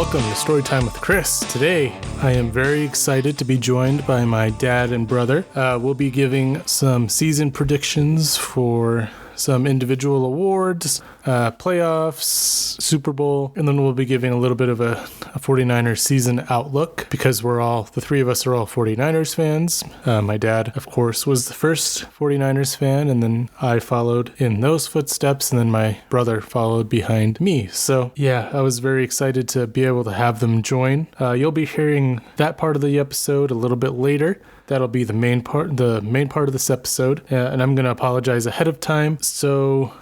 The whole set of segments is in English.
welcome to Storytime with Chris. Today, I am very excited to be joined by my dad and brother. We'll be giving some season predictions for some individual awards, playoffs, Super Bowl, and then we'll be giving a little bit of a 49ers season outlook because the three of us are all 49ers fans. My dad, of course, was the first 49ers fan, and then I followed in those footsteps, and then my brother followed behind me. So yeah, I was very excited to be able to have them join. You'll be hearing that part of the episode a little bit later. That'll be the main part of this episode, and I'm going to apologize ahead of time. So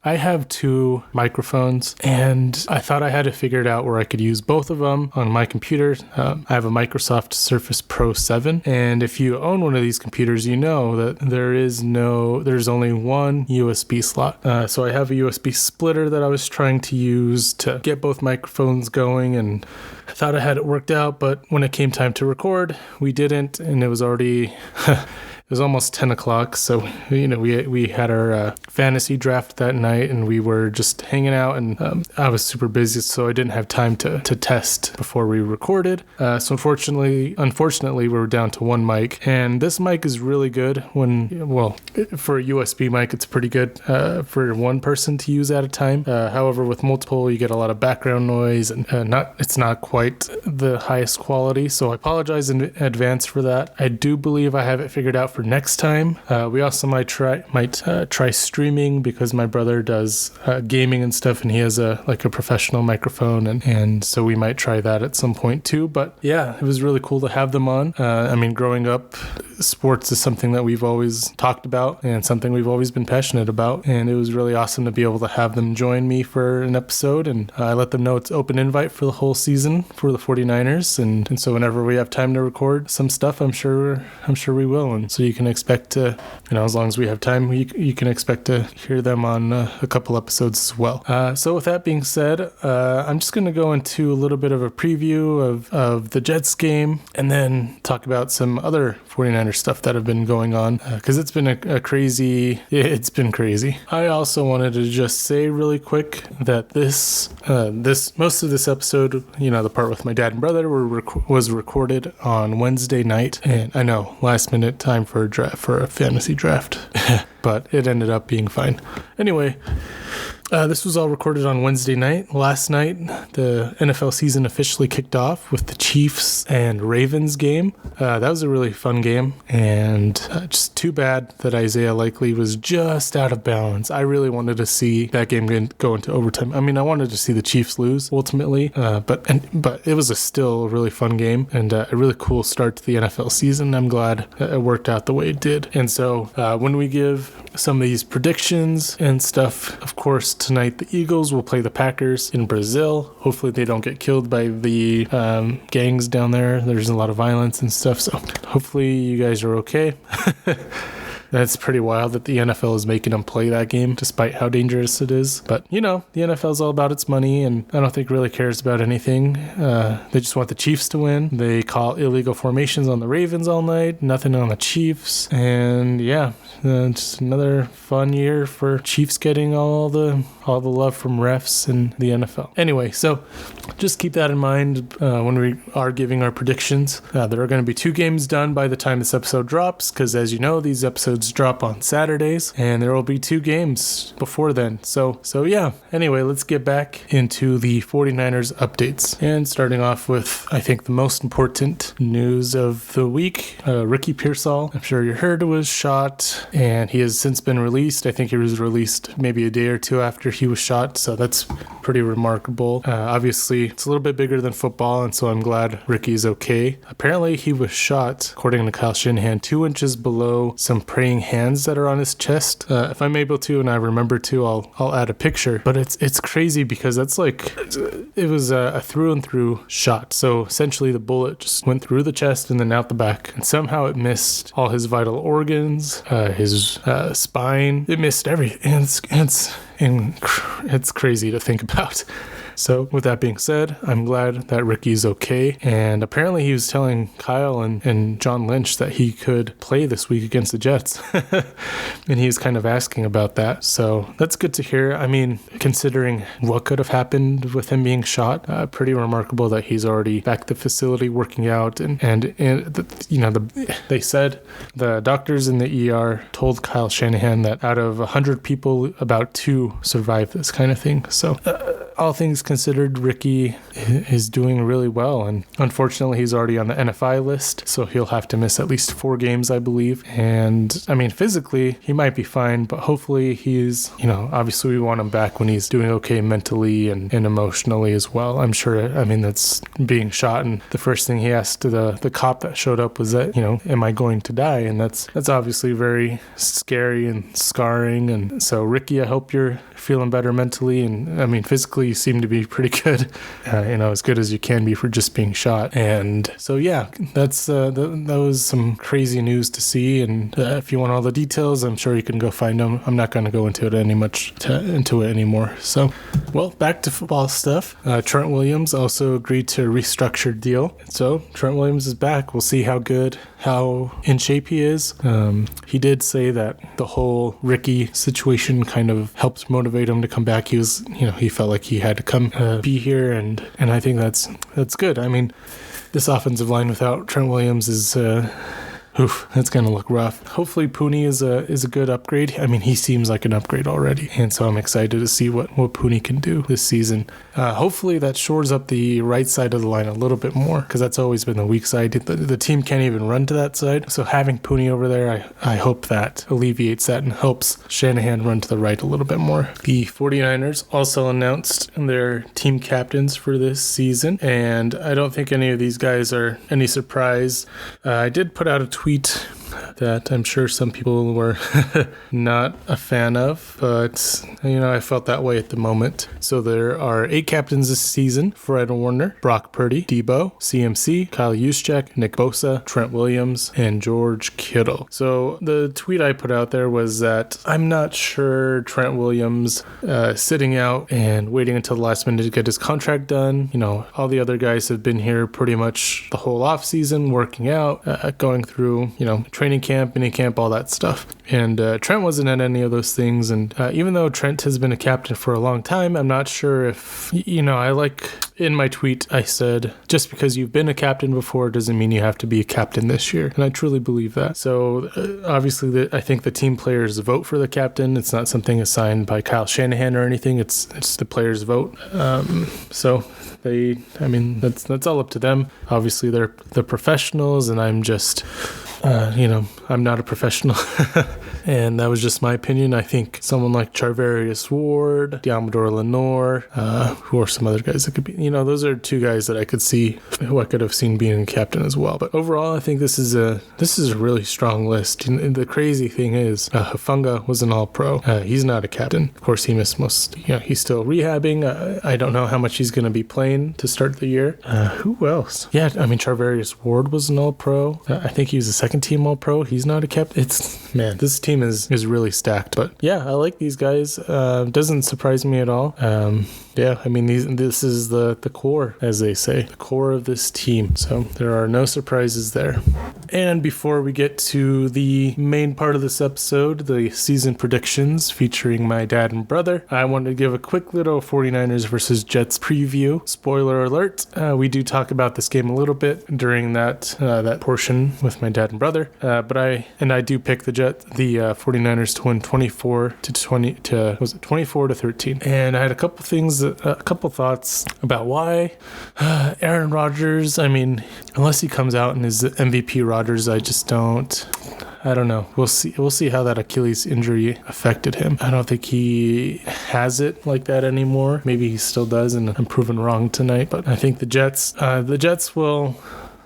I have two microphones, and I thought I had it figured out where I could use both of them on my computer. I have a Microsoft Surface Pro 7, and if you own one of these computers, you know that there's only one USB slot. So I have a USB splitter that I was trying to use to get both microphones going, and I thought I had it worked out, but when it came time to record, we didn't, and it was already... It was almost 10 o'clock, so we had our fantasy draft that night, and we were just hanging out, and I was super busy, so I didn't have time to test before we recorded. So unfortunately, we were down to one mic, and this mic is really good for a USB mic, it's pretty good for one person to use at a time. However, with multiple, you get a lot of background noise, and it's not quite the highest quality, so I apologize in advance for that. I do believe I have it figured out for next time. We also might try streaming because my brother does gaming and stuff, and he has a professional microphone, and so we might try that at some point too. But yeah, it was really cool to have them on. Growing up, sports is something that we've always talked about and something we've always been passionate about, and it was really awesome to be able to have them join me for an episode, and I let them know it's open invite for the whole season for the 49ers, and so whenever we have time to record some stuff, I'm sure we will, and so you can expect to, as long as we have time, you can expect to hear them on a couple episodes as well. So with that being said, I'm just going to go into a little bit of a preview of the Jets game, and then talk about some other 49ers stuff that have been going on, because it's been it's been crazy. I also wanted to just say really quick that most of this episode, the part with my dad and brother was recorded on Wednesday night, and I know, last minute time for a fantasy draft, but it ended up being fine. Anyway, this was all recorded on Wednesday night. Last night, the NFL season officially kicked off with the Chiefs and Ravens game. That was a really fun game, and just too bad that Isaiah Likely was just out of balance. I really wanted to see that game go into overtime. I wanted to see the Chiefs lose ultimately, but it was still a really fun game and a really cool start to the NFL season. I'm glad it worked out the way it did. And so when we give some of these predictions and stuff, of course, tonight the Eagles will play the Packers in Brazil. Hopefully they don't get killed by the gangs down there. There's a lot of violence and stuff, so hopefully you guys are okay. That's pretty wild that the NFL is making them play that game despite how dangerous it is. But, the NFL is all about its money, and I don't think really cares about anything. They just want the Chiefs to win. They call illegal formations on the Ravens all night, nothing on the Chiefs. And yeah, just another fun year for Chiefs getting all the love from refs in the NFL. Anyway, so just keep that in mind when we are giving our predictions. There are going to be 2 games done by the time this episode drops, because as you know, these episodes drop on Saturdays, and there will be 2 games before then. So yeah. Anyway, let's get back into the 49ers updates. And starting off with, I think, the most important news of the week. Ricky Pearsall, I'm sure you heard, was shot, and he has since been released. I think he was released maybe a day or 2 after he was shot, so that's pretty remarkable. Obviously, it's a little bit bigger than football, and so I'm glad Ricky's okay. Apparently, he was shot, according to Kyle Shanahan, 2 inches below some praying hands that are on his chest. If I'm able to, and I remember to, I'll add a picture. But it's crazy because that's it was a through and through shot. So essentially, the bullet just went through the chest and then out the back, and somehow it missed all his vital organs, his spine. It missed everything. And it's crazy to think about. So with that being said, I'm glad that Ricky's okay. And apparently he was telling Kyle and John Lynch that he could play this week against the Jets. And he was kind of asking about that. So that's good to hear. I mean, considering what could have happened with him being shot, pretty remarkable that he's already back at the facility working out. They said the doctors in the ER told Kyle Shanahan that out of 100 people, about 2 survived this kind of thing. So all things considered, Ricky is doing really well. And unfortunately, he's already on the NFI list, so he'll have to miss at least 4 games, I believe. And I mean, physically, he might be fine, but hopefully he's, obviously we want him back when he's doing okay mentally and emotionally as well. I'm sure, that's being shot. And the first thing he asked the cop that showed up was that, am I going to die? And that's obviously very scary and scarring. And so, Ricky, I hope you're feeling better mentally. And physically, you seem to be pretty good, as good as you can be for just being shot. And so, yeah, that was some crazy news to see. And if you want all the details, I'm sure you can go find them. I'm not going to go into it anymore. So, well, back to football stuff. Trent Williams also agreed to a restructured deal. So Trent Williams is back. We'll see how in shape he is. He did say that the whole Ricky situation kind of helped motivate him to come back. He was, he felt like he had to come be here, and I think that's good. This offensive line without Trent Williams is that's going to look rough. Hopefully Pooney is a good upgrade. He seems like an upgrade already. And so I'm excited to see what Pooney can do this season. Hopefully that shores up the right side of the line a little bit more, because that's always been the weak side. The team can't even run to that side. So having Pooney over there, I hope that alleviates that and helps Shanahan run to the right a little bit more. The 49ers also announced their team captains for this season. And I don't think any of these guys are any surprise. I did put out a tweet that I'm sure some people were not a fan of, but I felt that way at the moment. So there are 8 captains this season: Fred Warner, Brock Purdy, Debo, CMC, Kyle Juszczyk, Nick Bosa, Trent Williams, and George Kittle. So the tweet I put out there was that I'm not sure Trent Williams sitting out and waiting until the last minute to get his contract done. All the other guys have been here pretty much the whole offseason, working out, going through, training camp, mini camp, all that stuff. And Trent wasn't at any of those things. And even though Trent has been a captain for a long time, I'm not sure if, in my tweet, I said, just because you've been a captain before doesn't mean you have to be a captain this year. And I truly believe that. So obviously, I think the team players vote for the captain. It's not something assigned by Kyle Shanahan or anything. It's the players vote. So that's all up to them. Obviously, they're the professionals, and I'm just, I'm not a professional. And that was just my opinion. I think someone like Charvarius Ward, Diamador Lenore, who are some other guys that could be, those are 2 guys that I could see, who I could have seen being a captain as well. But overall, I think this is a really strong list. And the crazy thing is, Hufanga was an all-pro. He's not a captain. Of course, he missed most, he's still rehabbing. I don't know how much he's going to be playing to start the year. Who else? Yeah, Charvarius Ward was an all-pro. I think he was a second-team all-pro. He's not a captain. This team is really stacked. But yeah, I like these guys. Doesn't surprise me at all. This is the core, as they say, the core of this team. So there are no surprises there. And before we get to the main part of this episode, the season predictions featuring my dad and brother, I wanted to give a quick little 49ers versus Jets preview. Spoiler alert, we do talk about this game a little bit during that portion with my dad and brother. But I do pick the 49ers to win 24 to 13. And I had a couple thoughts about why Aaron Rodgers. Unless he comes out and is MVP Rodgers, I don't know. We'll see how that Achilles injury affected him. I don't think he has it like that anymore. Maybe he still does, and I'm proven wrong tonight. But I think the Jets will.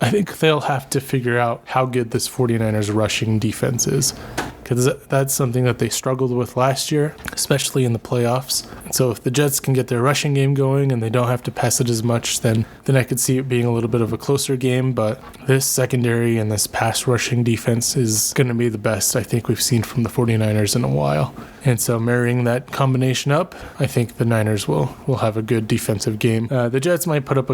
I think they'll have to figure out how good this 49ers rushing defense is, because that's something that they struggled with last year, especially in the playoffs. So if the Jets can get their rushing game going and they don't have to pass it as much, then I could see it being a little bit of a closer game. But this secondary and this pass rushing defense is going to be the best I think we've seen from the 49ers in a while. And so marrying that combination up, I think the Niners will have a good defensive game. The Jets might put up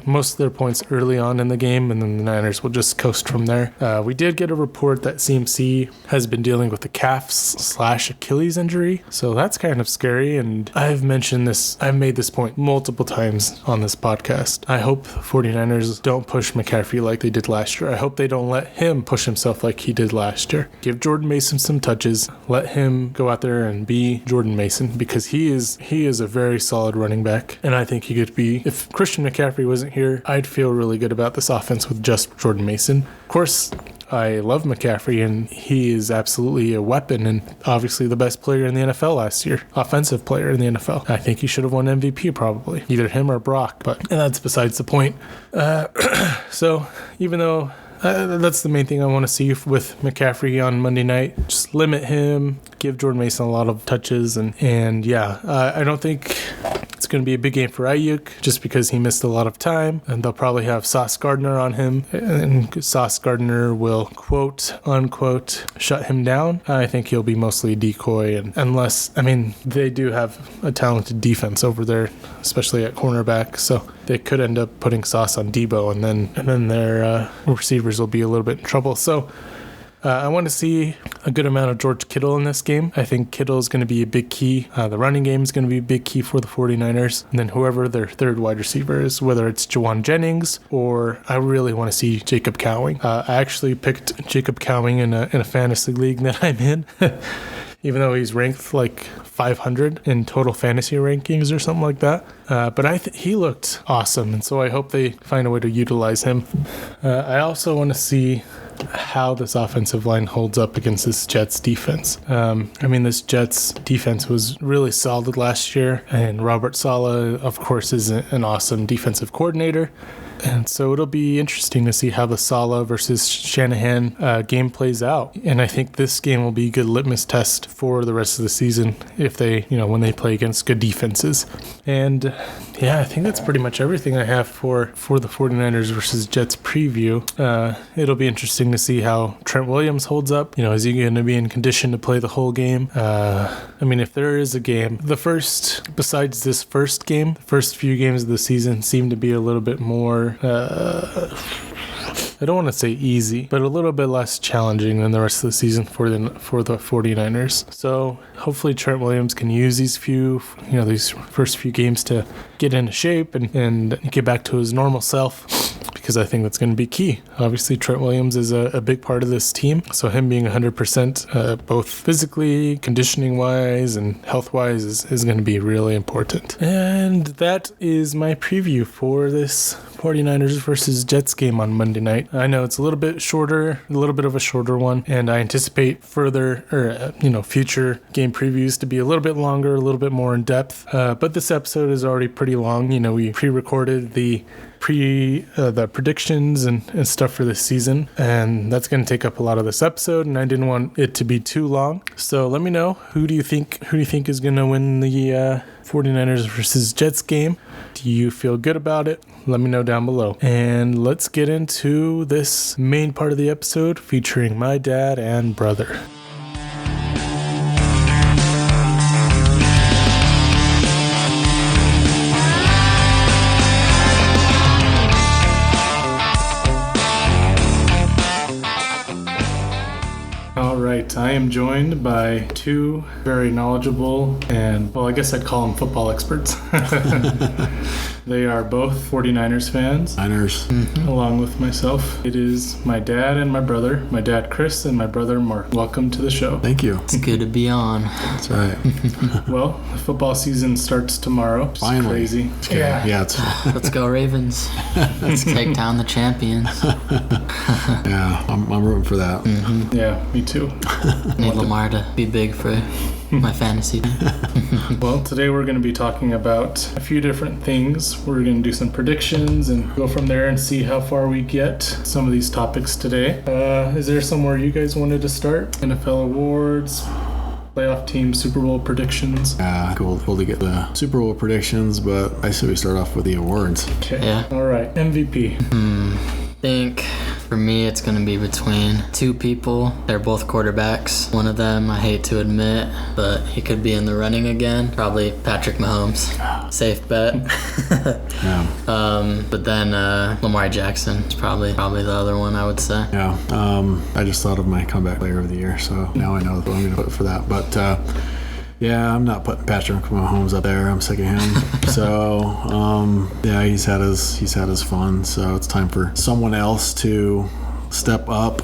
most of their points early on in the game, and then the Niners will just coast from there. We did get a report that CMC has been dealing with the calf/Achilles injury, so that's kind of scary. And I've made this point multiple times on this podcast. I hope the 49ers don't push McCaffrey like they did last year. I hope they don't let him push himself like he did last year. Give Jordan Mason some touches. Let him go out there and be Jordan Mason, because he is a very solid running back, and I think he could be. If Christian McCaffrey wasn't here, I'd feel really good about this offense with just Jordan Mason. Of course, I love McCaffrey, and he is absolutely a weapon, and obviously the best player in the NFL last year, offensive player in the NFL. I think he should have won MVP probably, either him or Brock, and that's besides the point. So even though that's the main thing I want to see with McCaffrey on Monday night, just limit him, give Jordan Mason a lot of touches, and I don't think it's going to be a big game for Ayuk just because he missed a lot of time, and they'll probably have Sauce Gardner on him, and Sauce Gardner will quote unquote shut him down. I think he'll be mostly a decoy, and they do have a talented defense over there, especially at cornerback, so they could end up putting Sauce on Debo, and then their receivers will be a little bit in trouble. So I want to see a good amount of George Kittle in this game. I think Kittle is going to be a big key. The running game is going to be a big key for the 49ers. And then whoever their third wide receiver is, whether it's Jawan Jennings or I really want to see Jacob Cowing. I actually picked Jacob Cowing in a fantasy league that I'm in. Even though he's ranked like 500 in total fantasy rankings or something like that. But he looked awesome, and so I hope they find a way to utilize him. I also want to see how this offensive line holds up against this Jets defense. This Jets defense was really solid last year, and Robert Saleh, of course, is an awesome defensive coordinator. And so it'll be interesting to see how the Saleh versus Shanahan game plays out. And I think this game will be a good litmus test for the rest of the season if they, when they play against good defenses. And I think that's pretty much everything I have for the 49ers versus Jets preview. It'll be interesting to see how Trent Williams holds up. Is he going to be in condition to play the whole game? If there is a game, besides this first game, the first few games of the season seem to be a little bit more I don't want to say easy, but a little bit less challenging than the rest of the season for the 49ers. So hopefully Trent Williams can use these first few games to get into shape and get back to his normal self, because I think that's going to be key. Obviously, Trent Williams is a big part of this team, so him being 100% both physically, conditioning-wise, and health-wise is going to be really important. And that is my preview for this 49ers versus Jets game on Monday night. I know it's a little bit of a shorter one, and I anticipate future game previews to be a little bit longer, a little bit more in depth. But this episode is already pretty long. We pre-recorded the predictions and stuff for this season, and that's going to take up a lot of this episode, and I didn't want it to be too long. So let me know, who do you think is going to win the 49ers versus Jets game? Do you feel good about it? Let me know down below. And let's get into this main part of the episode featuring my dad and brother. Alright, I am joined by two very knowledgeable and, I guess I'd call them football experts. They are both 49ers fans. Niners. Mm-hmm. Along with myself. It is my dad and my brother, my dad Chris and my brother Mark. Welcome to the show. Thank you. It's good to be on. That's right. Well, the football season starts tomorrow. It's finally crazy. Yeah. Let's go Ravens. Let's take down the champions. Yeah, I'm rooting for that. Mm-hmm. Yeah, me too. Need Lamar to be big for my fantasy team. Well, today we're going to be talking about a few different things. We're going to do some predictions and go from there and see how far we get some of these topics today. Is there somewhere you guys wanted to start? NFL awards, playoff team, Super Bowl predictions? Cool to get the Super Bowl predictions, but I say we start off with the awards. Okay. Yeah. All right. MVP. think for me it's going to be between two people. They're both quarterbacks. One of them I hate to admit, but he could be in the running again. Probably Patrick Mahomes. Safe bet. Yeah. But then Lamar Jackson is probably the other one I would say. Yeah. I just thought of my comeback player of the year, so now I know what I'm going to put for that. But yeah, I'm not putting Patrick Mahomes up there. I'm sick of him. So yeah, he's had his fun. So it's time for someone else to step up.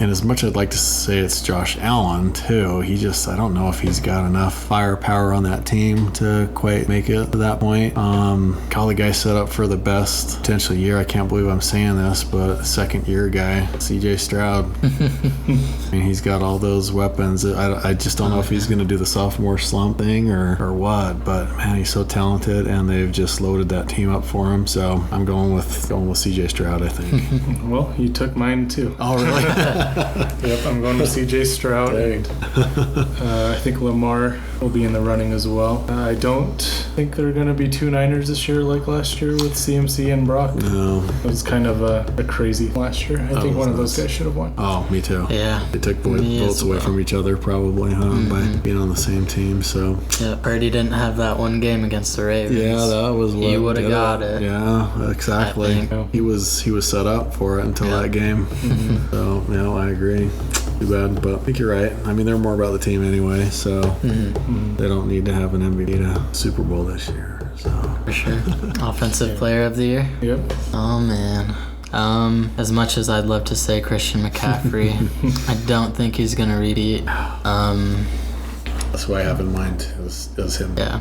And as much as I'd like to say it's Josh Allen too, I don't know if he's got enough firepower on that team to quite make it to that point. Call the guy set up for the best potential year. I can't believe I'm saying this, but second year guy, CJ Stroud. I mean, he's got all those weapons. I just don't know if he's going to do the sophomore slump thing or what, but man, he's so talented and they've just loaded that team up for him. So I'm going with CJ Stroud, I think. Well, you took mine too. Oh, really? Yep, I'm going with CJ Stroud. I think Lamar will be in the running as well. I don't think they're going to be two Niners this year like last year with CMC and Brock. No. It was kind of a crazy last year. I think one of those guys should have won. Oh, me too. Yeah. They took votes away from each other probably, by being on the same team. So yeah, Purdy didn't have that one game against the Ravens. yeah, that was what You would have did got it. Yeah, exactly. I think. He was set up for it until that game. So yeah, I agree. Too bad, but I think you're right. I mean, they're more about the team anyway, so they don't need to have an MVP to Super Bowl this year. So For sure. Offensive player of the year? Yep. Oh, man. As much as I'd love to say Christian McCaffrey, I don't think he's going to repeat. that's who I have in mind is him. Yeah.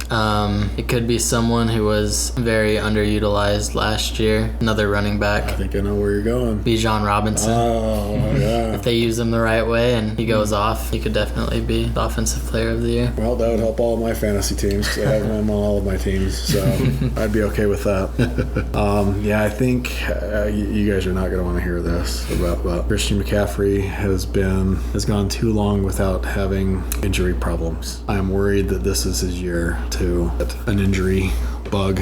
It could be someone who was very underutilized last year. Another running I back. think I know where you're going. Bijan Robinson. Oh, yeah. If they use him the right way and he goes off, he could definitely be the offensive player of the year. Well, that would help all of my fantasy teams because I have him on all of my teams, so I'd be okay with that. Yeah, I think you guys are not going to want to hear this about Christian McCaffrey has gone too long without having injury problems. I am worried that this is his year to get an injury bug.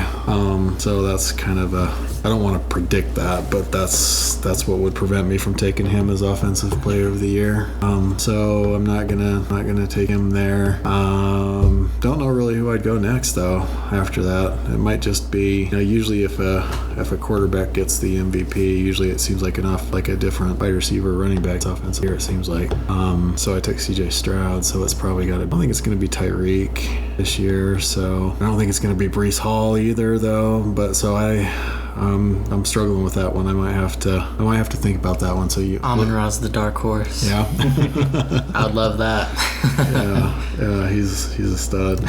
So that's kind of I don't want to predict that, but that's what would prevent me from taking him as offensive player of the year. So I'm not gonna take him there. Don't know really who I'd go next though. After that, it might just be usually if a quarterback gets the MVP, usually it seems like a different wide receiver, running back's offensive here. It seems like. So I took CJ Stroud. So it's probably I don't think it's gonna be Tyreek this year. So I don't think it's gonna be Breece Hall either though. But so I'm struggling with that one. I might have to think about that one. So Amon-Ra's the dark horse. Yeah. I'd love that. yeah, he's a stud.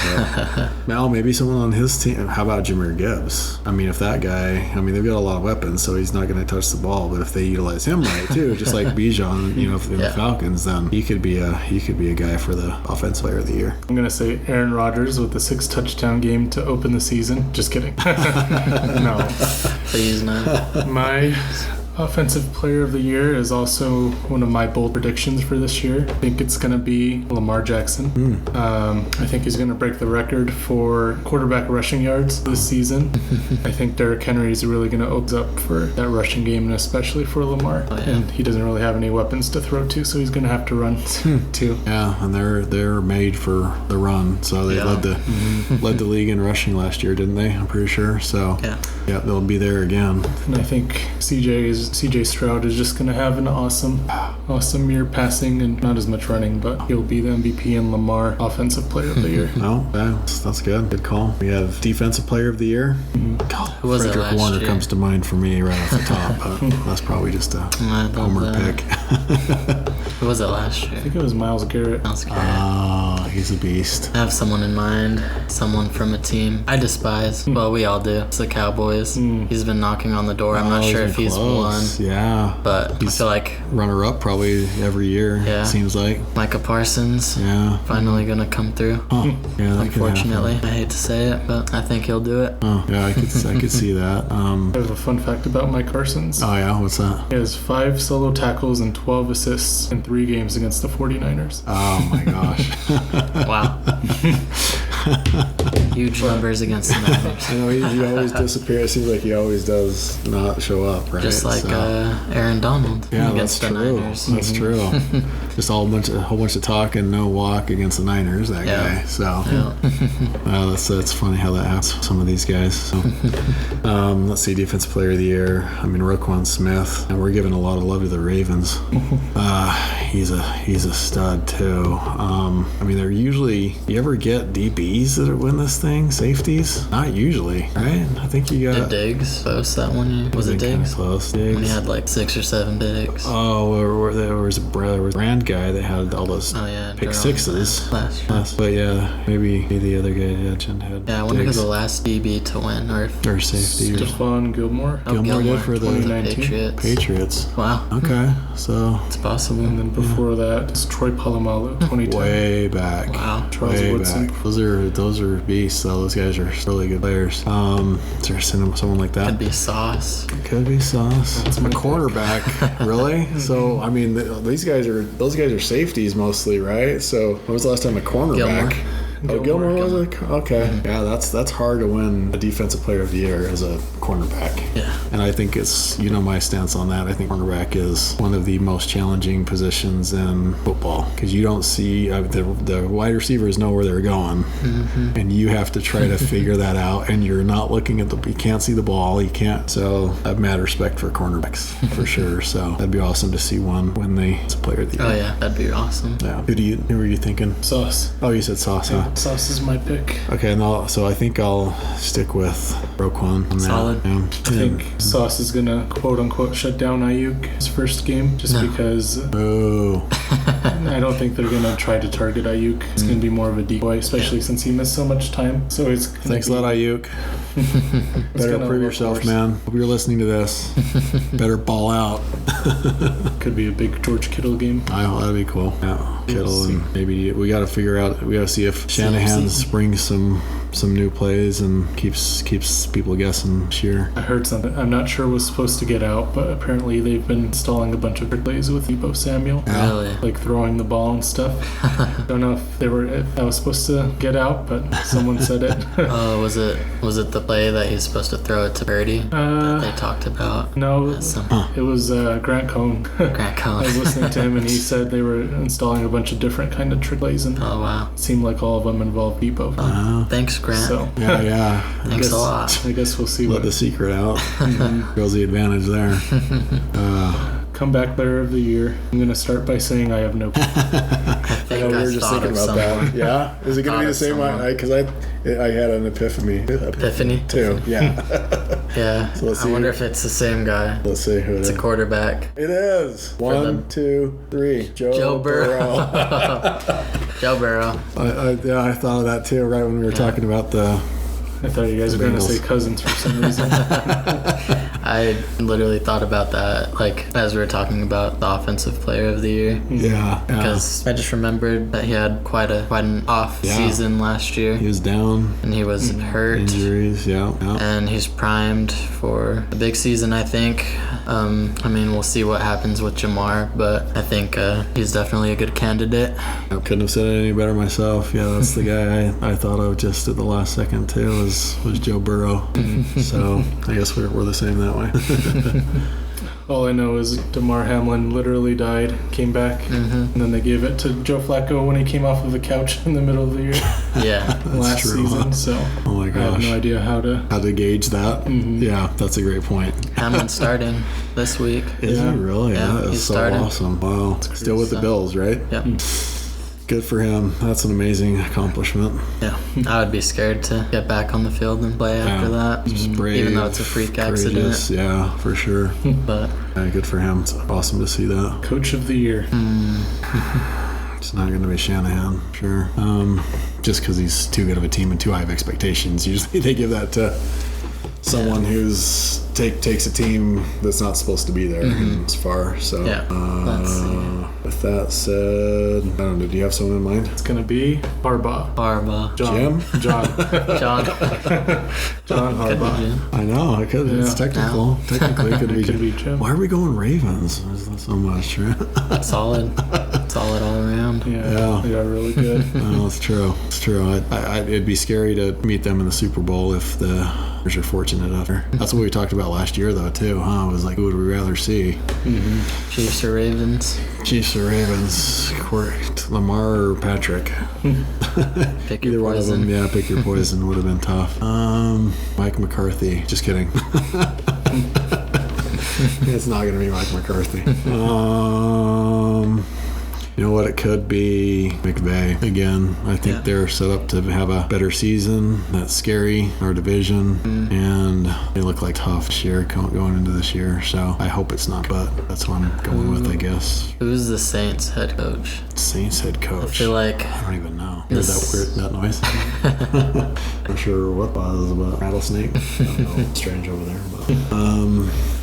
Now maybe someone on his team. How about Jahmyr Gibbs? I mean, if that guy, they've got a lot of weapons, so he's not going to touch the ball. But if they utilize him right too, just like Bijan, in the Falcons, then he could be a guy for the offensive player of the year. I'm going to say Aaron Rodgers with the 6 touchdown game to open the season. Just kidding. No. Please no. My offensive player of the year is also one of my bold predictions for this year. I think it's going to be Lamar Jackson. I think he's going to break the record for quarterback rushing yards this season. I think Derrick Henry is really going to open up for that rushing game, and especially for Lamar. Oh, yeah. And he doesn't really have any weapons to throw to, so he's going to have to run too. Yeah, and they're made for the run. So they led the league in rushing last year, didn't they? I'm pretty sure. So yeah, they'll be there again. And I think CJ Stroud is just going to have an awesome year passing and not as much running, but he'll be the MVP and Lamar offensive player of the year. Oh, that's good. Good call. We have defensive player of the year. Who was it Frederick last Warner year? comes to mind for me right off the top, but that's probably just a homer pick. Who was it last year? I think it was Myles Garrett. Oh, he's a beast. I have someone in mind, someone from a team I despise. Well, we all do. It's the Cowboys. He's been knocking on the door. I'm not sure if he's won, Yeah, but I feel like runner-up probably every year. Yeah. Seems like. Micah Parsons Yeah. finally gonna come through. Huh. Yeah, that could Unfortunately, happen. I hate to say it, but I think he'll do it. Oh, yeah, I could see that. I have a fun fact about Mike Parsons. Oh yeah, what's that? He has 5 solo tackles and 12 assists in 3 games against the 49ers. Oh my gosh. Wow. Huge numbers against the Niners. I know he always disappears. It seems like he always does not show up, right? Just like Aaron Donald against the Niners. That's true. Just a whole bunch of talk and no walk against the Niners, that guy. So that's funny how that happens with some of these guys. So, let's see, Defensive Player of the Year. I mean, Roquan Smith, and we're giving a lot of love to the Ravens. He's a stud too. I mean, they're usually, you ever get DBs that win this thing? Safeties? Not usually, right? I think you got. Did Diggs post that one year? Was it Diggs? Close. Diggs. When he had like 6 or 7 picks. Oh, there was a brand guy that had all those pick sixes. Last year. But yeah, maybe the other guy had. Yeah, I wonder who the last DB to win or safety. Stephon Gilmore. Gilmore did for the 2019 Patriots. Wow. Okay, so it's possible. And then before that, it's Troy Polamalu, 2010. Way back. Wow. Charles Woodson. Back. Those are beasts. Though. Those guys are really good players. Is there someone like that? Could be Sauce. That's I'm a quarterback. Really? So I mean, those guys are safeties mostly, right? So when was the last time a cornerback? Gilmore was it? Okay. Mm-hmm. Yeah, that's hard to win a Defensive Player of the Year as a cornerback. Yeah. And I think it's, my stance on that. I think cornerback is one of the most challenging positions in football because you don't see the wide receivers know where they're going, and you have to try to figure that out. And you're not looking at you can't see the ball. You can't. So I have mad respect for cornerbacks for sure. So that'd be awesome to see one when they as a Player of the Year. Oh yeah, that'd be awesome. Yeah. Who were you thinking? Sauce. Oh, you said Sauce, huh? Sauce is my pick. Okay, so I think I'll stick with Roquan on that. Solid. Yeah. I think Sauce is going to quote-unquote shut down Ayuk his first game just because I don't think they're going to try to target Ayuk. It's going to be more of a decoy, especially since he missed so much time. So it's Thanks a lot, Ayuk. Better prove yourself, man. Hope you're listening to this. Better ball out. Could be a big George Kittle game. Oh, that'd be cool. Yeah, Kittle, and maybe we got to figure out. We got to see if Shanahan brings some new plays and keeps people guessing this year. I heard something. I'm not sure was supposed to get out, but apparently they've been installing a bunch of plays with Deebo Samuel. Yeah. Really? Like throwing the ball and stuff. Don't know if that was supposed to get out, but someone said it. Was it the play that he's supposed to throw it to Birdie that they talked about? No, it was Grant Cohn. Grant Cohn. I was listening to him, and he said they were installing a bunch of different kind of trick plays, and Oh wow. it seemed like all of them involved Deebo. Thanks, Grant. So Yeah. Thanks a lot. I guess we'll see Let what the secret out. Girls the advantage there. comeback player of the year. I'm going to start by saying I have no. I we were just thinking about that. Yeah, is it going to be the same one? Because I had an epiphany too. Yeah. Yeah. So let's I see. wonder if it's the same guy. Let's see who it It's is. a quarterback. It is. 1, 2, 3. Joe Burrow. Joe Burrow. I thought of that too right when we were talking about the. I thought you guys were going to say Cousins for some reason. I literally thought about that, like, as we were talking about the offensive player of the year. Yeah. Because I just remembered that he had quite an off season last year. He was down. And he was hurt. Injuries, yeah. And he's primed for a big season, I think. I mean, we'll see what happens with Jamar, but I think he's definitely a good candidate. I couldn't have said it any better myself. Yeah, that's the guy I thought of just at the last second too was Joe Burrow. So I guess we're the same that way. All I know is DeMar Hamlin literally died, came back, and then they gave it to Joe Flacco when he came off of the couch in the middle of the year. Yeah. last true, season. huh? So Oh my gosh. I have no idea how to gauge that. Yeah, that's a great point. Hamlin's starting this week. Is he really? Yeah, That is he's so starting. awesome. Wow. Still with the Bills, right? Yep. Good for him. That's an amazing accomplishment. Yeah. I would be scared to get back on the field and play after that. Just brave, Even though it's a freak accident. courageous. Yeah, for sure. But Yeah, good for him. It's awesome to see that. Coach of the year. It's not going to be Shanahan, sure. Just because he's too good of a team and too high of expectations. Usually they give that to someone who's takes a team that's not supposed to be there as far. So with that said, I don't know. Do you have someone in mind? It's gonna be Harbaugh. Jim? John. John Harbaugh. Jim. I know. It's technical. Technically, it Could be Jim. Why are we going Ravens? There's not so much, right? Solid all around. Yeah, really good. No, it's true. It's true. It'd be scary to meet them in the Super Bowl if the Raiders are fortunate enough. That's what we talked about last year, though, too. It was like, who would we rather see? Chiefs or Ravens? Chiefs or Ravens? Correct. Lamar or Patrick? Pick Either your one of poison. them. Yeah, pick your poison. Would have been tough. Mike McCarthy. Just kidding. It's not going to be Mike McCarthy. You know what? It could be McVay again. I think they're set up to have a better season. That's scary. Our division, and they look like tough this year going into this year. So I hope it's not, but that's what I'm going with, I guess. Who's the Saints head coach? Saints head coach. I feel like I don't even know. Hear that noise? Not sure what that was about. Rattlesnake. I don't know. Strange over there. But,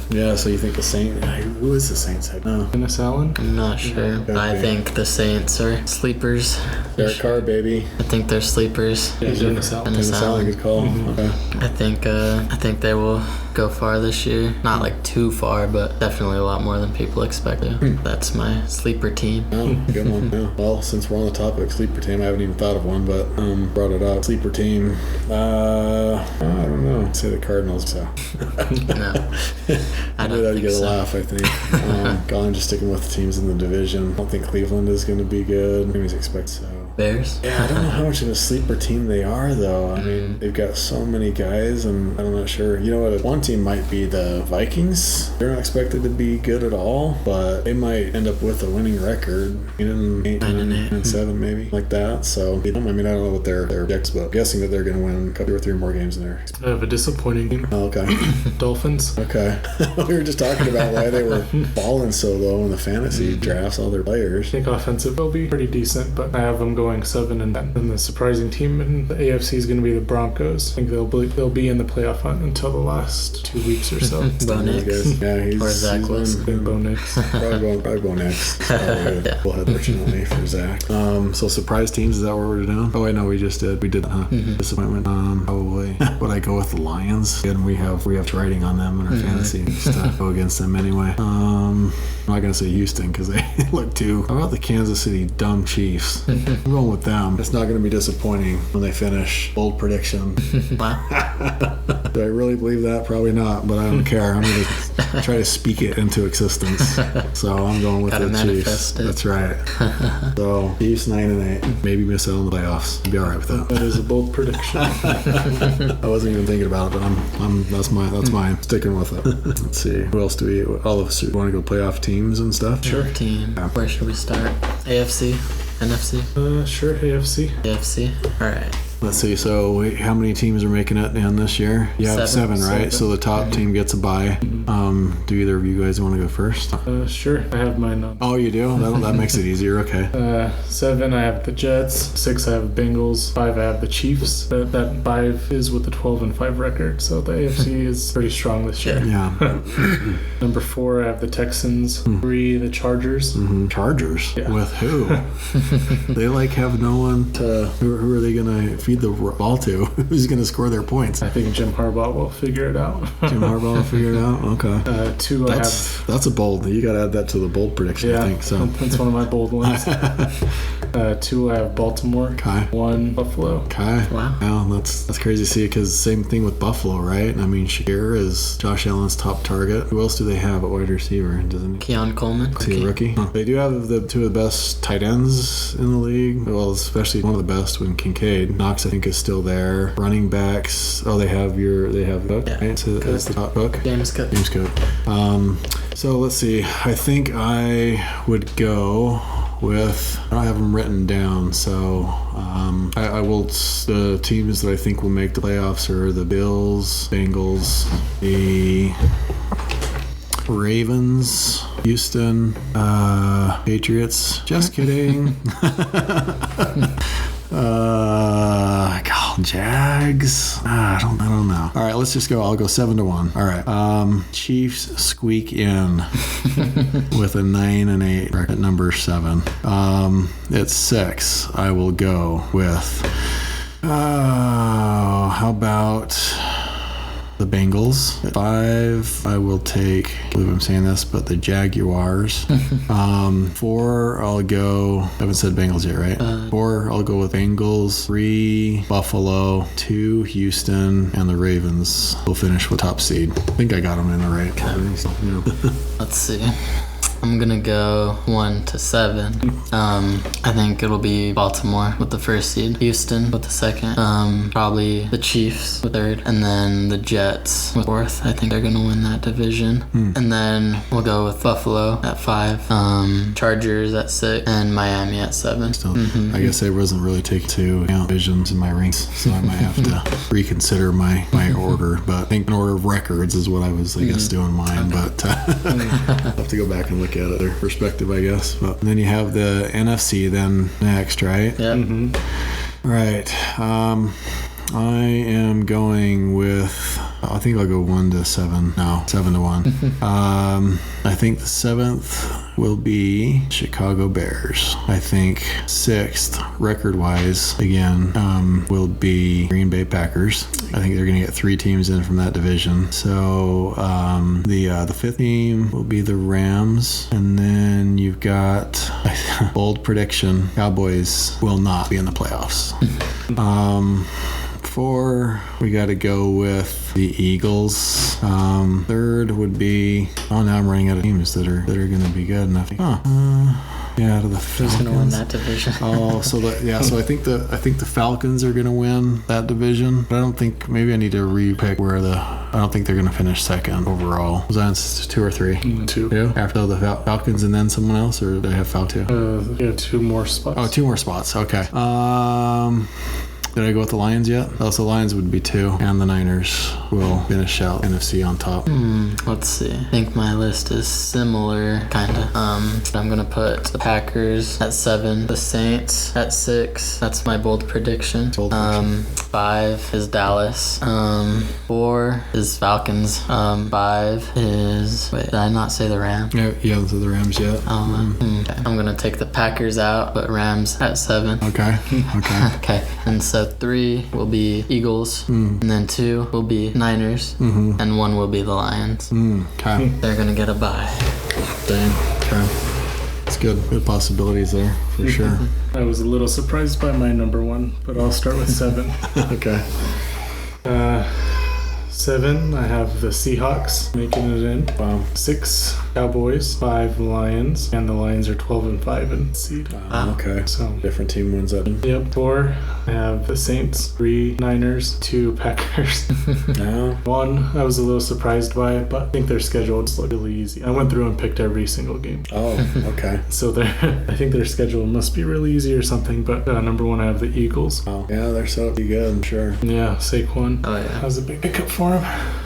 yeah, so you think the Saints... Who is the Saints head? No. Dennis Allen? I'm not sure. But I think the Saints are sleepers. Derek Carr, baby. I think they're sleepers. Yeah, Dennis Allen. Dennis Allen, good call. Okay. I think they will go far this year. Not like too far, but definitely a lot more than people expect to. That's my sleeper team. Oh, good one. Yeah. Well, since we're on the topic, sleeper team, I haven't even thought of one, but brought it up. Sleeper team. I don't know. I'd say the Cardinals. So. No, I don't That'd think get a so. laugh, I think. Gone just sticking with the teams in the division. I don't think Cleveland is going to be good. I always expect so. Bears? Yeah, I don't know how much of a sleeper team they are, though. I mean, they've got so many guys, and I'm not sure. You know what? One team might be the Vikings. They're not expected to be good at all, but they might end up with a winning record. 8-7, maybe, like that. So, I don't know what their objectives, but I'm guessing that they're going to win a couple or three more games in there. I have a disappointing team. Oh, okay. Dolphins. Okay. We were just talking about why they were balling so low in the fantasy drafts, all their players. I think offensive will be pretty decent, but I have them going 7-10. And the surprising team in the AFC is going to be the Broncos. I think they'll be in the playoff hunt until the last 2 weeks or so. Bo Nix. Yeah, he's Or Zach Wilson. Big Bo Nix. Probably go next. Fortunately for Zach. So surprise teams, is that what we're doing? Oh wait, no, we just did. We did, huh? Disappointment. Probably. Would I go with the Lions? And we have writing on them in our fantasy stuff. Go against them anyway. I'm not gonna say Houston because they look too. How about the Kansas City dumb Chiefs? I'm going with them. It's not gonna be disappointing when they finish. Bold prediction. Wow. Do I really believe that? Probably not, but I don't care. I'm going to try to speak it into existence. So I'm going with Gotta the Chiefs. manifest it. That's right. So Chiefs 9-8. Maybe miss out on the playoffs. I'd be all right with that. That is a bold prediction. I wasn't even thinking about it, but that's mine. Sticking with it. Let's see. Who else do we? All of us want to go playoff teams and stuff. Sure. Team. Yeah. Where should we start? AFC? NFC? Sure, AFC. AFC? Alright. Let's see. So how many teams are making it in this year? You have seven, right? So the top team gets a bye. Do either of you guys want to go first? Sure, I have mine on. Oh, you do? That makes it easier. Okay. 7, I have the Jets. 6, I have the Bengals. 5, I have the Chiefs. That 5 is with the 12-5 record, so the AFC is pretty strong this year. Yeah. Number 4, I have the Texans. 3, the Chargers. Chargers? Yeah. With who? They have no one to. Who are they gonna feed the ball to? Who's gonna score their points? I think Jim Harbaugh will figure it out. Jim Harbaugh will figure it out. Okay. 2, That's a bold. You gotta add that to the bold prediction. Yeah, I think so. That's one of my bold ones. 2, I have Baltimore. Okay. 1, Buffalo. Okay. Wow. Yeah, that's crazy to see because same thing with Buffalo, right? I mean, Shakir is Josh Allen's top target. Who else do they have at wide receiver? Doesn't he? Keon Coleman. Is he a rookie? They do have the 2 of the best tight ends in the league. Well, especially one of the best when Kincaid. Knox, I think, is still there. Running backs. Oh, they have Cook, Yeah. right? So that's the top Cook. James Cook. James Cook. So let's see. I think I would go with. I don't have them written down, so I will. The teams that I think will make the playoffs are the Bills, Bengals, the Ravens, Houston, Patriots. Just kidding. Jags. I don't know. All right, let's just go. I'll go 7-1. All right. Chiefs squeak in with a 9-8 at number 7. At 6, I will go with. How about the Bengals? At 5, I will take, I believe I'm saying this, but the Jaguars. 4, I'll go, I haven't said Bengals yet, right? 4, I'll go with Bengals. 3, Buffalo. 2, Houston. And the Ravens will finish with top seed. I think I got them in the right. Let's see. I'm gonna go 1 to 7. I think it'll be Baltimore with the first seed, Houston with the second, probably the Chiefs with third, and then the Jets with fourth. I think they're gonna win that division. And then we'll go with Buffalo at 5, Chargers at 6, and Miami at 7. Still, I guess I wasn't really taking to divisions in my ranks, so I might have to reconsider my order. But I think in order of records is what I was, I guess, doing mine. But I'll have to go back and look at it, their perspective, I guess. But then you have the NFC then next, right? Yeah. All right. I am going with, I think I'll go 1 to 7. No, 7-1. I think the 7th will be Chicago Bears. I think 6th, record-wise, again, will be Green Bay Packers. I think they're going to get 3 teams in from that division. So the 5th team will be the Rams. And then you've got, bold prediction, Cowboys will not be in the playoffs. 4, we got to go with the Eagles. 3rd would be, now I'm running out of teams that are going to be good enough. Yeah, out of the Falcons. Who's going to win that division? So I think the Falcons are going to win that division. But I don't think, maybe I need to re-pick I don't think they're going to finish second overall. Was that 2 or 3? 2. After the Falcons and then someone else, or did I have 2? Yeah, 2 more spots. Oh, 2 more spots. Okay. Did I go with the Lions yet? Also, Lions would be 2, and the Niners will finish out NFC on top. Let's see. I think my list is similar, kind of. I'm gonna put the Packers at 7, the Saints at 6. That's my bold prediction. 5 is Dallas. 4 is Falcons. 5 is, wait, did I not say the Rams? Yeah, you haven't said the Rams yet. Okay. I'm gonna take the Packers out, but Rams at 7. Okay. Okay. And so 3 will be Eagles, and then 2 will be Niners, and 1 will be the Lions. Okay. They're gonna get a bye. Dang. Okay. It's good. Good possibilities there, for sure. I was a little surprised by my number 1, but I'll start with 7. Okay. 7, I have the Seahawks making it in. 6, Cowboys. 5, Lions. And the Lions are 12-5 in seed. Okay. So Different team wins that. Yep. 4, I have the Saints. 3, Niners. 2, Packers. 1, I was a little surprised by it, but I think their schedule is really easy. I went through and picked every single game. Oh, okay. So I think their schedule must be really easy or something, but number 1, I have the Eagles. Oh, yeah, they're so good, I'm sure. Yeah, Saquon. Oh yeah. That was a big pickup for him.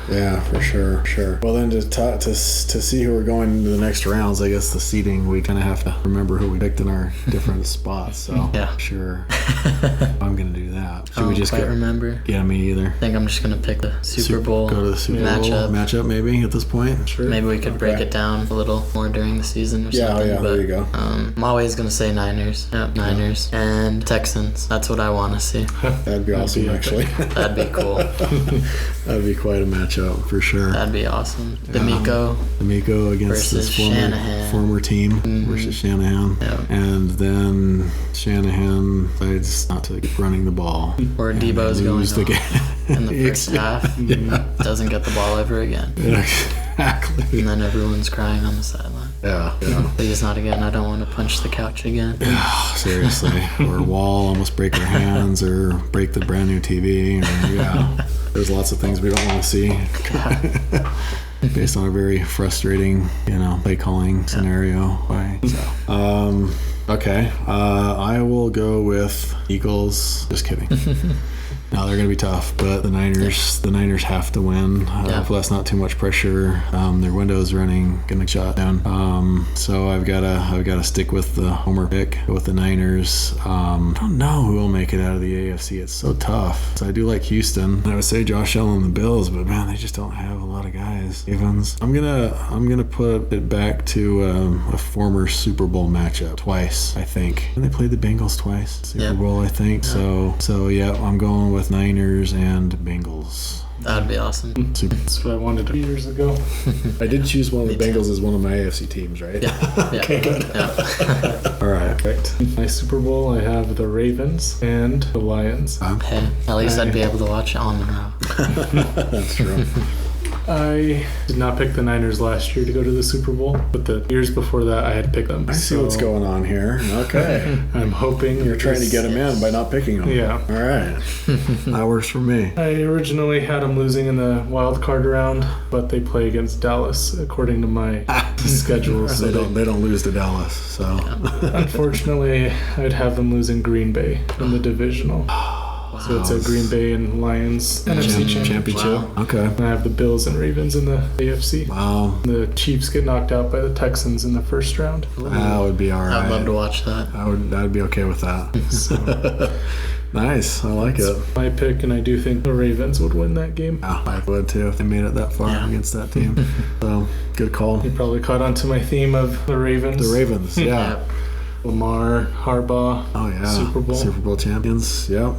Yeah, for sure. Well, then to see who we're going into the next rounds, I guess the seeding, we kind of have to remember who we picked in our different spots. So Yeah. Sure, I'm gonna do that. Should I we don't just quite go? remember. Yeah, me either. I think I'm just gonna pick the Super Bowl Go to the Super Bowl matchup maybe at this point. Sure. Maybe we could break it down a little more during the season or something. Yeah, but, there you go. I'm always gonna say Niners. Yep, Niners and Texans. That's what I want to see. That'd be awesome, be actually. That'd be cool. That'd be quite a matchup for sure. That'd be awesome. D'Amico against versus this Shanahan. former team versus Shanahan. Yeah. And then Shanahan decides not to keep running the ball. Or And Debo's they going lose the off game. in the first half. Doesn't get the ball ever again. Exactly. And then everyone's crying on the sideline. Yeah. Please not again. I don't want to punch the couch again. Seriously. Or wall, almost break our hands, or break the brand new TV. Or, there's lots of things we don't want to see. Based on a very frustrating, play calling scenario. Okay. I will go with Eagles. Just kidding. No, they're going to be tough, but the Niners have to win. Hopefully that's not too much pressure. Their window's running, getting shot down. So I've got to stick with the homer pick with the Niners. I don't know who will make it out of the AFC. It's so tough. So I do like Houston. And I would say Josh Allen and the Bills, but man, they just don't have a lot of guys. Evans. I'm gonna put it back to a former Super Bowl matchup twice, I think. And they played the Bengals twice. Super Bowl, I think. Yeah. So yeah, I'm going with Niners and Bengals. That'd be awesome. That's what I wanted 2 years ago. I did choose one of the Bengals as one of my AFC teams, right? Yeah. Okay, good. Yeah. All right. Perfect. My Super Bowl, I have the Ravens and the Lions. Hey, at least I'd be able to watch it on Monroe. That's true. I did not pick the Niners last year to go to the Super Bowl, but the years before that, I had picked them. I see what's going on here. Okay. I'm hoping You're trying to get them in by not picking them. Yeah. All right. That works for me. I originally had them losing in the wild card round, but they play against Dallas according to my schedule. So they don't lose to Dallas. So unfortunately, I'd have them losing Green Bay in the divisional. So it's a Green Bay and Lions NFC championship. Wow. Okay. And I have the Bills and Ravens in the AFC. Wow. The Chiefs get knocked out by the Texans in the first round. That would be all right. I'd love to watch that. I'd be okay with that. So, nice. I like it. My pick, and I do think the Ravens would win that game. Yeah, I would too if they made it that far against that team. So good call. You probably caught on to my theme of the Ravens. The Ravens, yeah. Lamar, Harbaugh, oh yeah, Super Bowl champions, yep.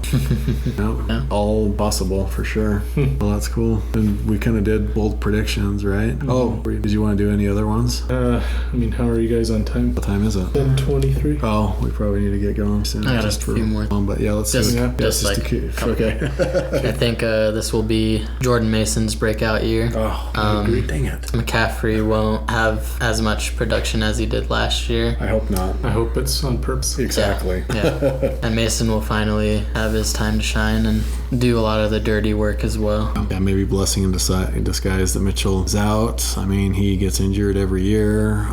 All possible for sure. Well, that's cool. And we kind of did bold predictions, right? Oh, did you want to do any other ones? I mean, how are you guys on time? What time is it? 10:23. Oh, we probably need to get going soon. I got a few more. But yeah, let's just okay. I think this will be Jordan Mason's breakout year. Oh, I agree. Dang it. McCaffrey won't have as much production as he did last year. I hope not. I hope it's on purpose. Exactly. Yeah. And Mason will finally have his time to shine and do a lot of the dirty work as well. Yeah, maybe blessing in disguise that Mitchell is out. I mean, he gets injured every year.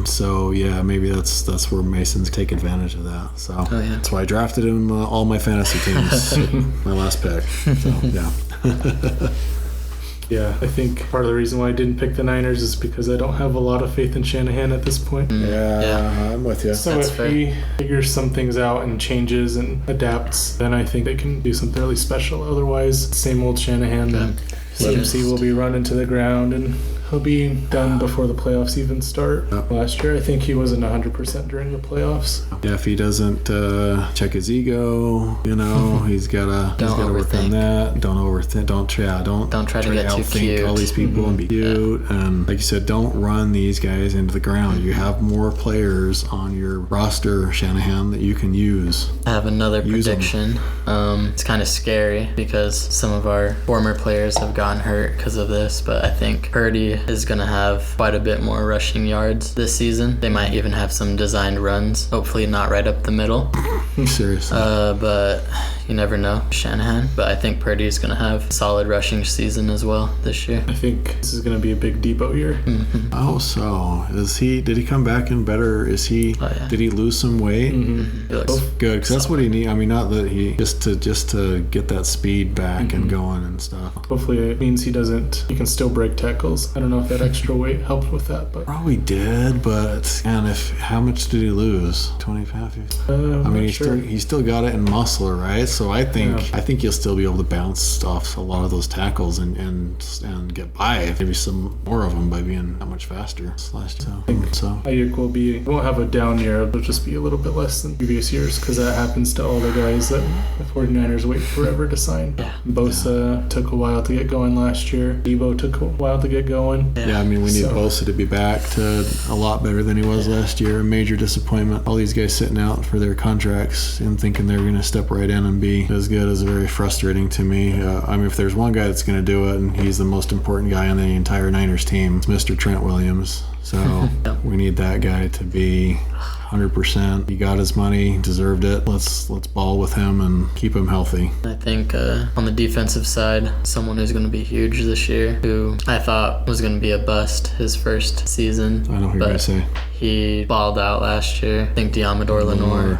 So yeah, maybe that's where Mason's take advantage of that. So that's why I drafted him all my fantasy teams. My last pick. So yeah. Yeah, I think part of the reason why I didn't pick the Niners is because I don't have a lot of faith in Shanahan at this point. Yeah, I'm with you. So if he figures some things out and changes and adapts, then I think they can do something really special. Otherwise, same old Shanahan. And CMC will be run into the ground and he'll be done before the playoffs even start. Last year, I think he wasn't 100% during the playoffs. Yeah, if he doesn't check his ego, he's gotta work on that. Don't overthink. Don't try to get too cute. All these people and be cute. And like you said, don't run these guys into the ground. You have more players on your roster, Shanahan, that you can use. I have another prediction. It's kind of scary because some of our former players have gotten hurt because of this, but I think Purdy is going to have quite a bit more rushing yards this season. They might even have some designed runs, hopefully not right up the middle. Seriously. But you never know, Shanahan. But I think Purdy is going to have a solid rushing season as well this year. I think this is going to be a big Debo year. Mm-hmm. Oh, so did he come back in better? Did he lose some weight? Mm-hmm. He looks good, because that's what he needs. I mean, not that he just to get that speed back and going and stuff. Hopefully it means he can still break tackles. I don't know if that extra weight helped with that, but probably did. But man, how much did he lose? 25. I mean, he still got it in muscle, right? So I think you'll still be able to bounce off a lot of those tackles and get by maybe some more of them by being that much faster. Ayuk won't have a down year. It'll just be a little bit less than previous years because that happens to all the guys that the 49ers wait forever to sign. Bosa took a while to get going last year. Debo took a while to get going. Yeah, I mean, we need Bosa to be back to a lot better than he was last year. A major disappointment. All these guys sitting out for their contracts and thinking they're going to step right in and be as good is very frustrating to me. I mean, if there's one guy that's going to do it, and he's the most important guy on the entire Niners team, it's Mr. Trent Williams. So we need that guy to be 100%. He got his money, deserved it. Let's ball with him and keep him healthy. I think on the defensive side, someone who's going to be huge this year, who I thought was going to be a bust his first season. I know who you're going to say. He balled out last year. I think Diamador Lenore.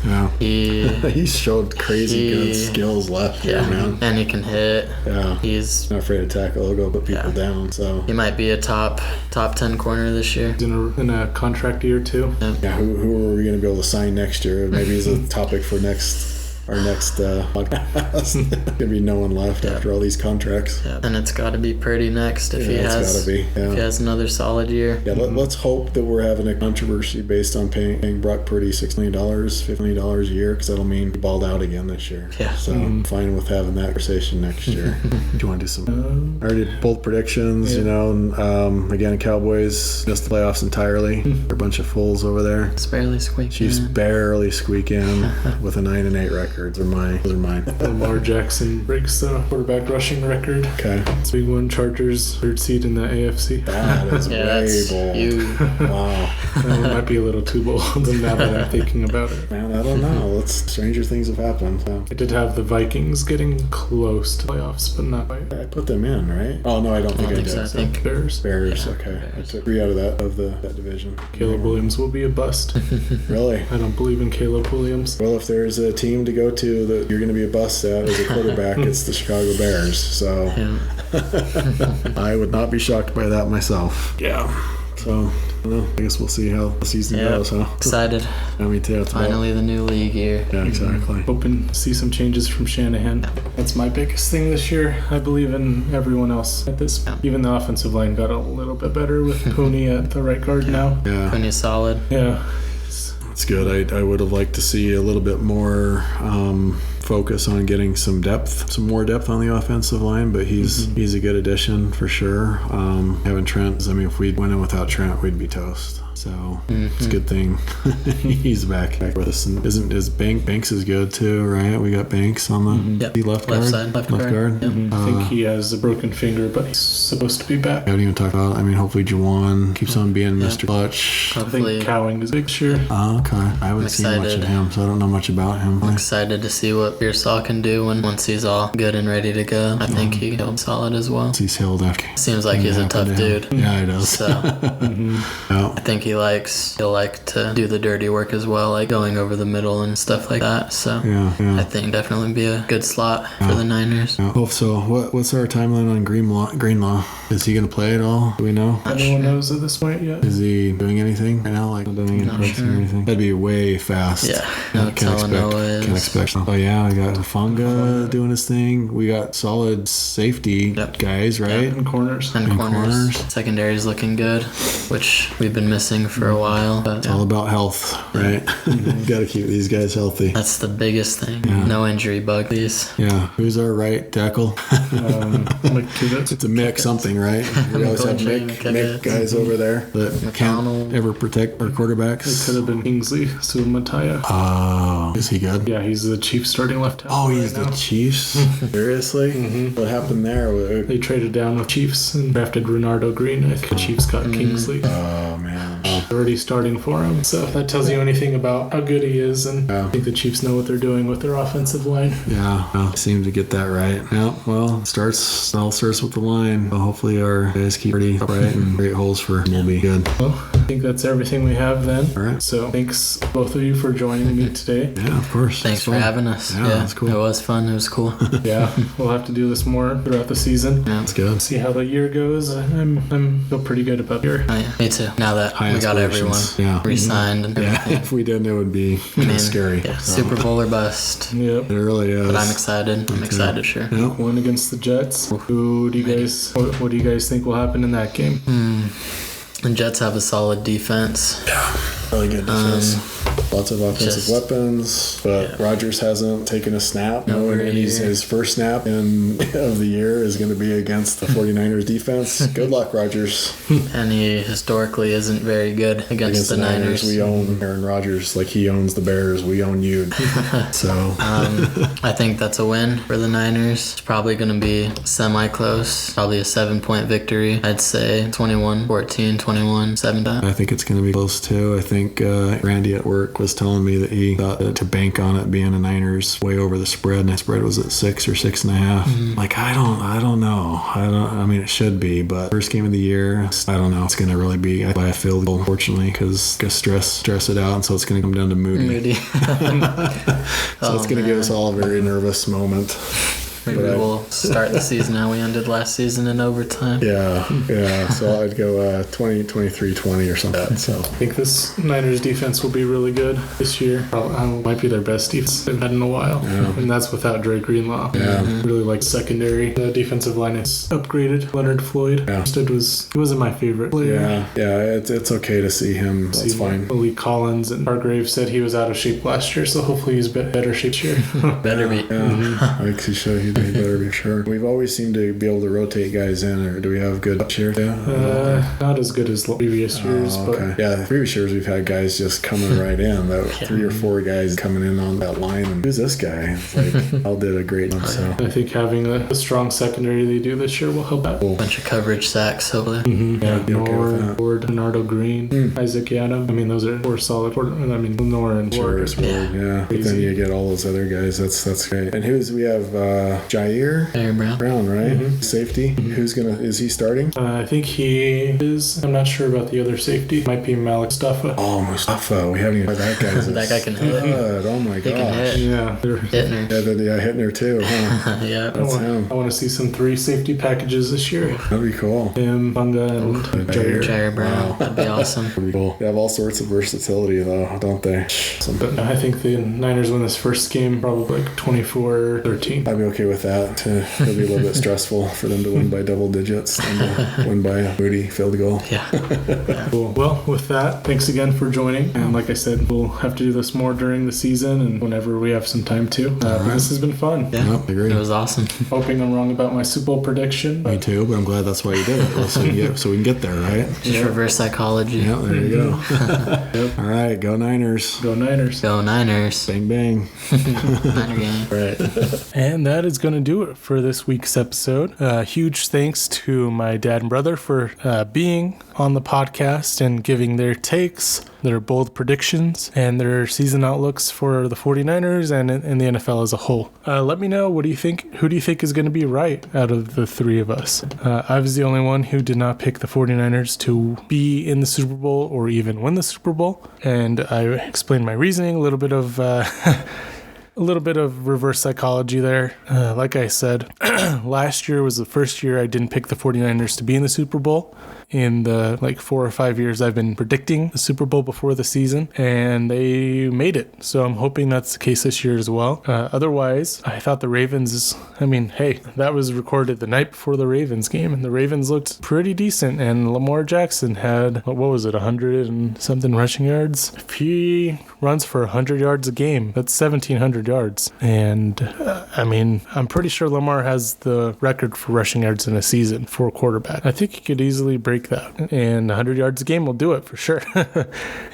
Yeah. He showed crazy good skills last year, man. And he can hit. Yeah. He's not afraid to tackle. He'll go put people down. So he might be a top 10 corner this year. In a contract year too. Yeah. Who are we going to be able to sign next year? Maybe he's a topic for our next podcast. Gonna be no one left after all these contracts. Yeah. And it's got to be Purdy next if he has another solid year. Yeah, let's hope that we're having a controversy based on paying Brock Purdy $6 million, $50 million a year, because that'll mean he balled out again this year. Yeah. So I'm fine with having that conversation next year. Do you want to do some? I already did bold predictions. Again, Cowboys missed the playoffs entirely. They're a bunch of fools over there. It's barely squeaking. Chiefs barely squeak in with a 9-8 record. Those are mine. Lamar Jackson breaks the quarterback rushing record. Okay. It's big one. Chargers, 3rd seed in the AFC. That is way bold. Wow. That one might be a little too bold now that I'm thinking about it. Man, I don't know. Stranger things have happened. So. I did have the Vikings getting close to playoffs, but not by. I put them in, right? Oh no, I don't think I did. So. I think Bears. Okay. Bears. I took 3 out of that division. Caleb Williams will be a bust. Really? I don't believe in Caleb Williams. Well, if there's a team to go to that you're going to be a bust at as a quarterback, it's the Chicago Bears. So I would not be shocked by that myself. Yeah. So I guess we'll see how the season goes, huh? Excited. Yeah, me too. Finally the new league here. Yeah, exactly. Hoping to see some changes from Shanahan. That's my biggest thing this year. I believe in everyone else at this. Even the offensive line got a little bit better with Pooney at the right guard now. Yeah. Pooney's solid. Yeah. It's good. I would have liked to see a little bit more focus on getting some more depth on the offensive line, but he's a good addition for sure. Having Trent, if we went in without Trent, we'd be toast. So it's a good thing he's back with us. And Banks is good too, right? We got Banks on the left guard. Left guard. Yep. I think he has a broken finger, but he's supposed to be back. I haven't even talked about. Hopefully Juwan keeps on being Mr. Clutch. I think Cowing is big, sure. Okay. I haven't seen much of him, so I don't know much about him. I'm excited to see what Pearsall can do once he's all good and ready to go. I think he held solid as well. He's held after. Seems like he's a tough dude. Yeah, he does. So I think he'll like to do the dirty work as well, like going over the middle and stuff like that. So I think definitely be a good slot for the Niners. Yeah. Hope so. What's our timeline on Greenlaw? Is he going to play at all? Do we know? No one knows at this point yet. Is he doing anything right now? Like doing any practicing or anything? That'd be way fast. Yeah. Can't expect. Oh yeah, we got Hufanga doing his thing. We got solid safety guys, right? And corners. And corners. Secondary's looking good, which we've been missing for a while. But it's all about health, right? Got to keep these guys healthy. That's the biggest thing. No injury bug, please. Yeah. Who's our right tackle? It's a Mick something, right? We always have Mick guys over there that can't ever protect our quarterbacks. It could have been Kingsley Sumataya. Oh, is he good? Yeah, he's the Chiefs starting left tackle. Oh, he's the Chiefs? Seriously? What happened there? They traded down with Chiefs and drafted Renardo Green. I think the Chiefs got Kingsley. Oh, man. Already starting for him. So if that tells you anything about how good he is, and I think the Chiefs know what they're doing with their offensive line. Yeah, seem to get that right. Yeah, well, it all starts with the line. Well, hopefully our guys keep pretty upright and great holes for will be good. Well, I think that's everything we have then. All right. So thanks both of you for joining me today. Yeah, of course. Thanks for having us. Yeah, that's cool. It was fun. It was cool. Yeah, we'll have to do this more throughout the season. Yeah. That's good. See how the year goes. I'm feel pretty good about the year. Oh, yeah. Me too. Now that we got everyone re-signed and everything. If we didn't, it would be scary. Yeah, Super Bowl or bust. Yep. It really is. But I'm excited. I'm excited, sure. Yep. Win against the Jets. What do you guys think will happen in that game? The Jets have a solid defense. Yeah, really good defense. Lots of offensive weapons, but Rodgers hasn't taken a snap. And his first snap of the year is going to be against the 49ers defense. Good luck, Rodgers. And he historically isn't very good against the Niners. We own Aaron Rodgers like he owns the Bears. We own you. So I think that's a win for the Niners. It's probably going to be semi-close, probably a 7-point victory. I'd say 21-14, 21-7. I think it's going to be close too. I think Randy at work was telling me that he thought to bank on it being a Niners way over the spread, and the spread was at 6 or 6.5. Like I don't know. I mean, it should be, but first game of the year, I don't know. It's going to really be by a field goal, unfortunately, because stress it out, and so it's going to come down to Moody. So it's going to give us all a very nervous moment. Maybe we'll start the season how we ended last season in overtime. Yeah. So I'd go 23-20 or something. So I think this Niners defense will be really good this year. Might be their best defense they've had in a while. Yeah. And that's without Dre Greenlaw. Yeah. Really like secondary. The defensive line is upgraded. Leonard Floyd. Yeah. He wasn't my favorite player. Yeah. It's okay to see him. That's fine. Malik Collins and Hargrave said he was out of shape last year, so hopefully he's better shape this year. Better be. Yeah. Like he showed he better be sure. We've always seemed to be able to rotate guys in, or do we have good cheer? Yeah. Not as good as previous years, but the previous years we've had guys just coming right in. That 3 or 4 guys coming in on that line, and who's this guy? It's like all did a great job. So I think having a strong secondary they do this year will help out. A bunch of coverage sacks, hopefully. Nor, Ward, Bernardo Green, Isaac Yadam. I mean, those are 4 solid. I mean, Nor and Ward. Yeah. But then you get all those other guys. That's great. And we have Jair Brown, right? Safety. Is he starting? I think he is. I'm not sure about the other safety. Might be Malik Mustafa. Oh, Mustafa. We haven't even that guy. That guy can hit. Oh my gosh. Yeah. Hittner. Hittner too, huh? Yeah. That's him. I want to see some 3 safety packages this year. That'd be cool. Him, Bunga, and Jair Brown. Wow. That'd be awesome. That'd be cool. They have all sorts of versatility though, don't they? But I think the Niners win this first game probably like 24-13. I'd be okay with that. It'll be a little bit stressful for them to win by double digits and to win by a Moody field goal. Yeah. Cool. Well, with that, thanks again for joining. And like I said, we'll have to do this more during the season and whenever we have some time to. This has been fun. Yeah. Yep, I agree. It was awesome. Hoping I'm wrong about my Super Bowl prediction. Me too, but I'm glad that's why you did it. So we can get there, right? Just reverse psychology. Yeah, there you go. Yep. All right, go Niners. Go Niners. Go Niners. Bang, bang. Niner gang. Right. And that is going to do it for this week's episode. Huge thanks to my dad and brother for being on the podcast and giving their takes, their bold predictions, and their season outlooks for the 49ers and the NFL as a whole. Let me know, what do you think? Who do you think is going to be right out of the 3 of us? I was the only one who did not pick the 49ers to be in the Super Bowl or even win the Super Bowl, and I explained my reasoning, a little bit of reverse psychology there. Like I said, last year was the first year I didn't pick the 49ers to be in the Super Bowl. In the 4 or 5 years I've been predicting the Super Bowl before the season, and they made it. So I'm hoping that's the case this year as well. Otherwise, I thought the Ravens, that was recorded the night before the Ravens game, and the Ravens looked pretty decent, and Lamar Jackson had, 100 and something rushing yards. If he runs for 100 yards a game, that's 1,700 yards. And I'm pretty sure Lamar has the record for rushing yards in a season for a quarterback. I think he could easily break that, and 100 yards a game will do it for sure.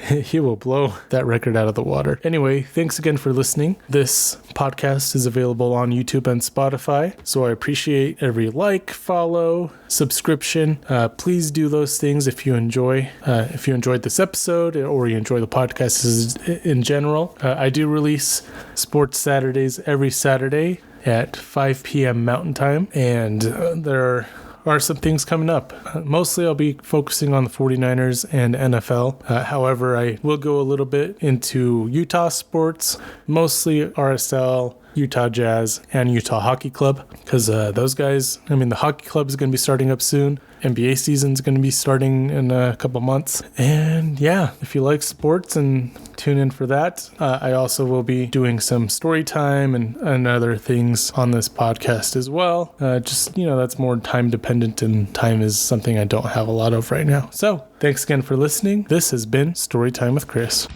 He will blow that record out of the water. Anyway, thanks again for listening. This podcast is available on YouTube and Spotify, so I appreciate every follow, subscription. Please do those things if you enjoyed this episode or you enjoy the podcast in general. I do release Sports Saturdays every Saturday at 5 p.m. Mountain Time, and there are some things coming up. Mostly I'll be focusing on the 49ers and NFL. However, I will go a little bit into Utah sports, mostly RSL, Utah Jazz, and Utah Hockey Club, because those guys, the hockey club is going to be starting up soon. NBA season is going to be starting in a couple months. And yeah, if you like sports, and tune in for that. I also will be doing some story time and other things on this podcast as well. That's more time dependent, and time is something I don't have a lot of right now. So thanks again for listening. This has been Story Time with Chris.